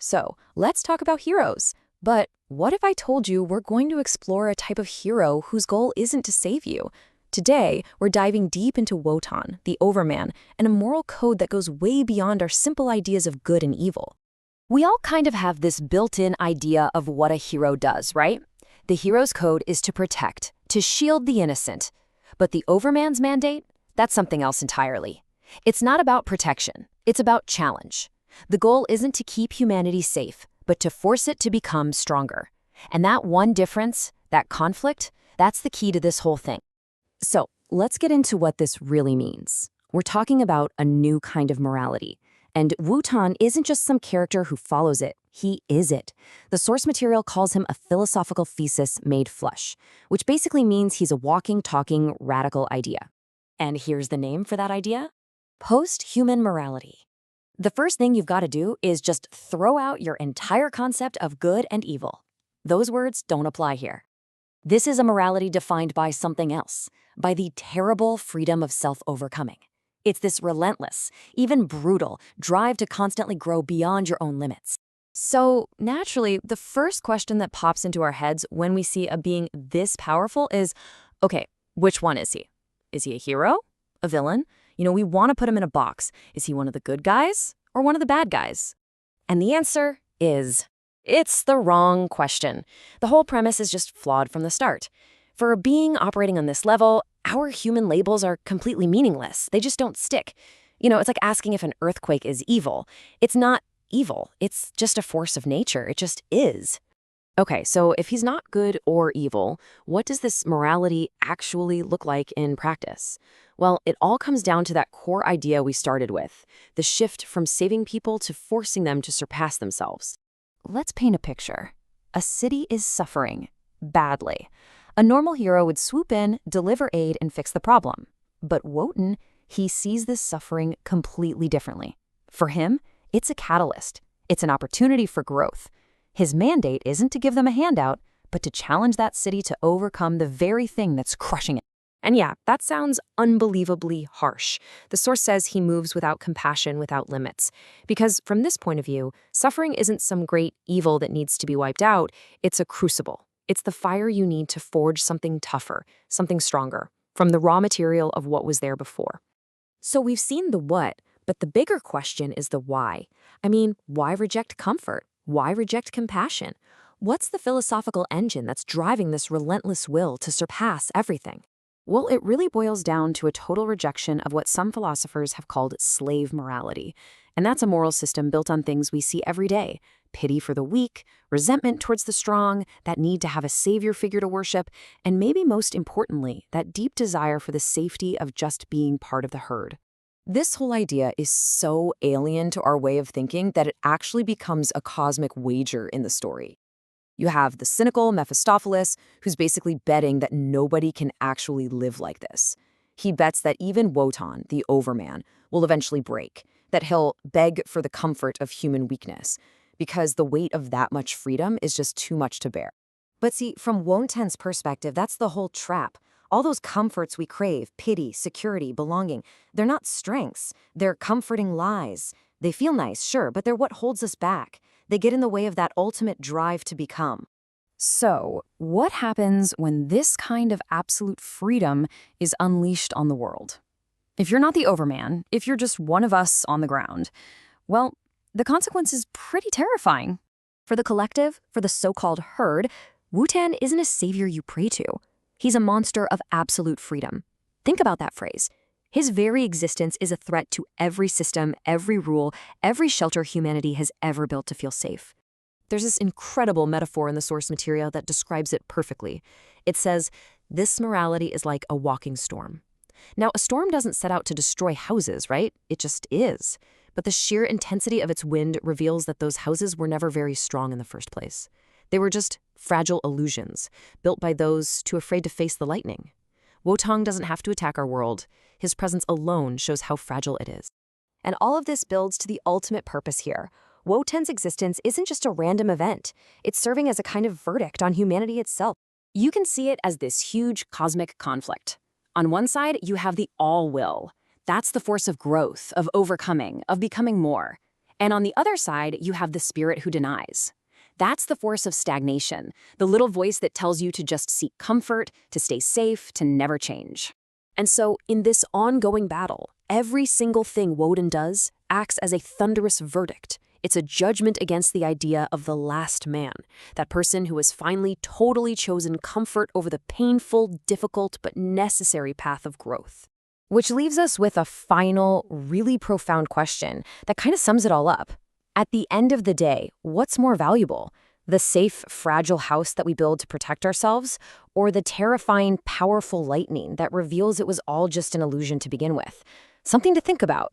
So, let's talk about heroes. But what if I told you we're going to explore a type of hero whose goal isn't to save you? Today, we're diving deep into Wotan, the Overman, and a moral code that goes way beyond our simple ideas of good and evil. We all kind of have this built-in idea of what a hero does, right? The hero's code is to protect, to shield the innocent. But the Overman's mandate? That's something else entirely. It's not about protection, it's about challenge. The goal isn't to keep humanity safe, but to force it to become stronger. And that one difference, that conflict, that's the key to this whole thing. So, let's get into what this really means. We're talking about a new kind of morality. And Wotan isn't just some character who follows it, he is it. The source material calls him a philosophical thesis made flesh, which basically means he's a walking, talking, radical idea. And here's the name for that idea: post-human morality. The first thing you've got to do is just throw out your entire concept of good and evil. Those words don't apply here. This is a morality defined by something else, by the terrible freedom of self-overcoming. It's this relentless, even brutal, drive to constantly grow beyond your own limits. So, naturally, the first question that pops into our heads when we see a being this powerful is, okay, which one is he? Is he a hero? A villain? We want to put him in a box. Is he one of the good guys or one of the bad guys? And the answer is, it's the wrong question. The whole premise is just flawed from the start. For a being operating on this level, our human labels are completely meaningless. They just don't stick. It's like asking if an earthquake is evil. It's not evil. It's just a force of nature. It just is. Okay, so if he's not good or evil, what does this morality actually look like in practice? Well, it all comes down to that core idea we started with, the shift from saving people to forcing them to surpass themselves. Let's paint a picture. A city is suffering badly. A normal hero would swoop in, deliver aid, and fix the problem. But Wotan, he sees this suffering completely differently. For him, it's a catalyst. It's an opportunity for growth. His mandate isn't to give them a handout, but to challenge that city to overcome the very thing that's crushing it. And yeah, that sounds unbelievably harsh. The source says he moves without compassion, without limits. Because from this point of view, suffering isn't some great evil that needs to be wiped out. It's a crucible. It's the fire you need to forge something tougher, something stronger, from the raw material of what was there before. So we've seen the what, but the bigger question is the why. Why reject comfort? Why reject compassion? What's the philosophical engine that's driving this relentless will to surpass everything? Well, it really boils down to a total rejection of what some philosophers have called slave morality. And that's a moral system built on things we see every day: pity for the weak, resentment towards the strong, that need to have a savior figure to worship, and maybe most importantly, that deep desire for the safety of just being part of the herd. This whole idea is so alien to our way of thinking that it actually becomes a cosmic wager in the story. You have the cynical Mephistopheles, who's basically betting that nobody can actually live like this. He bets that even Wotan, the Overman, will eventually break, that he'll beg for the comfort of human weakness, because the weight of that much freedom is just too much to bear. But see, from Wotan's perspective, that's the whole trap. All those comforts we crave, pity, security, belonging, they're not strengths. They're comforting lies. They feel nice, sure, but they're what holds us back. They get in the way of that ultimate drive to become. So, what happens when this kind of absolute freedom is unleashed on the world? If you're not the Overman, if you're just one of us on the ground, well, the consequence is pretty terrifying. For the collective, for the so-called herd, Wotan isn't a savior you pray to. He's a monster of absolute freedom. Think about that phrase. His very existence is a threat to every system, every rule, every shelter humanity has ever built to feel safe. There's this incredible metaphor in the source material that describes it perfectly. It says, this morality is like a walking storm. Now, a storm doesn't set out to destroy houses, right? It just is. But the sheer intensity of its wind reveals that those houses were never very strong in the first place. They were just fragile illusions, built by those too afraid to face the lightning. Wotan doesn't have to attack our world. His presence alone shows how fragile it is. And all of this builds to the ultimate purpose here. Wotan's existence isn't just a random event. It's serving as a kind of verdict on humanity itself. You can see it as this huge cosmic conflict. On one side, you have the all-will. That's the force of growth, of overcoming, of becoming more. And on the other side, you have the spirit who denies. That's the force of stagnation, the little voice that tells you to just seek comfort, to stay safe, to never change. And so, in this ongoing battle, every single thing Woden does acts as a thunderous verdict. It's a judgment against the idea of the last man, that person who has finally totally chosen comfort over the painful, difficult, but necessary path of growth. Which leaves us with a final, really profound question that kind of sums it all up. At the end of the day, what's more valuable? The safe, fragile house that we build to protect ourselves, or the terrifying, powerful lightning that reveals it was all just an illusion to begin with? Something to think about.